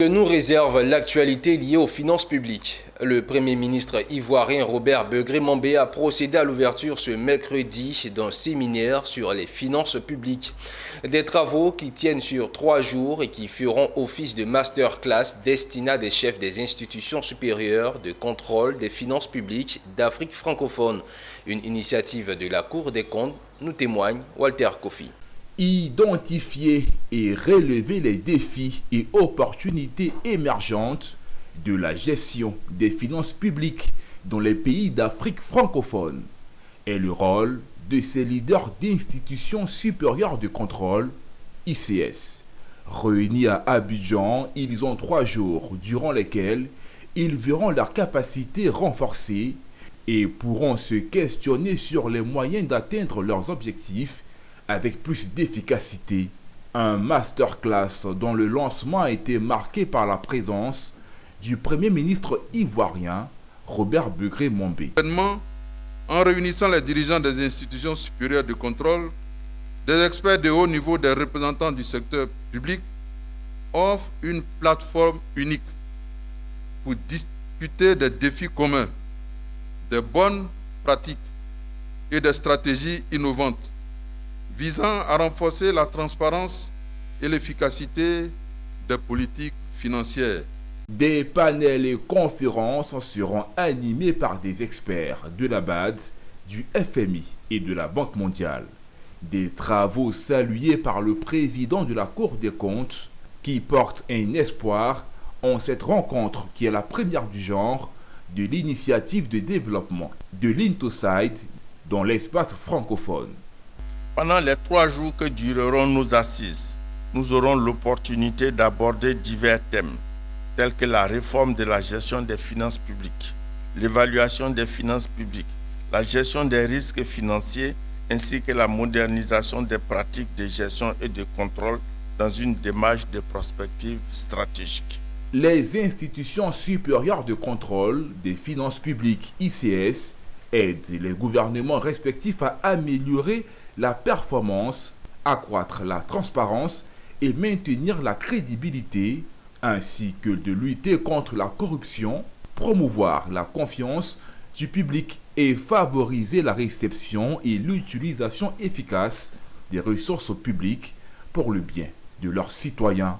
Que nous réserve l'actualité liée aux finances publiques. Le Premier ministre ivoirien Robert Begré-Mambé a procédé à l'ouverture ce mercredi d'un séminaire sur les finances publiques. Des travaux qui tiennent sur 3 jours et qui feront office de masterclass destinés à des chefs des institutions supérieures de contrôle des finances publiques d'Afrique francophone. Une initiative de la Cour des comptes, nous témoigne Walter Kofi. Identifier et relever les défis et opportunités émergentes de la gestion des finances publiques dans les pays d'Afrique francophone est le rôle de ces leaders d'institutions supérieures de contrôle, ICS. Réunis à Abidjan, ils ont 3 jours durant lesquels ils verront leur capacité renforcée et pourront se questionner sur les moyens d'atteindre leurs objectifs avec plus d'efficacité. Un masterclass dont le lancement a été marqué par la présence du Premier ministre ivoirien Robert Begré-Mambé. En réunissant les dirigeants des institutions supérieures de contrôle, des experts de haut niveau, des représentants du secteur public, offre une plateforme unique pour discuter des défis communs, des bonnes pratiques et des stratégies innovantes visant à renforcer la transparence et l'efficacité des politiques financières. Des panels et conférences seront animés par des experts de la BAD, du FMI et de la Banque mondiale. Des travaux salués par le président de la Cour des comptes qui portent un espoir en cette rencontre qui est la première du genre de l'initiative de développement de l'Intoside dans l'espace francophone. Pendant les 3 jours que dureront nos assises, nous aurons l'opportunité d'aborder divers thèmes, tels que la réforme de la gestion des finances publiques, l'évaluation des finances publiques, la gestion des risques financiers, ainsi que la modernisation des pratiques de gestion et de contrôle dans une démarche de prospective stratégique. Les institutions supérieures de contrôle des finances publiques, ICS, aident les gouvernements respectifs à améliorer la performance, accroître la transparence et maintenir la crédibilité, ainsi que de lutter contre la corruption, promouvoir la confiance du public et favoriser la réception et l'utilisation efficace des ressources publiques pour le bien de leurs citoyens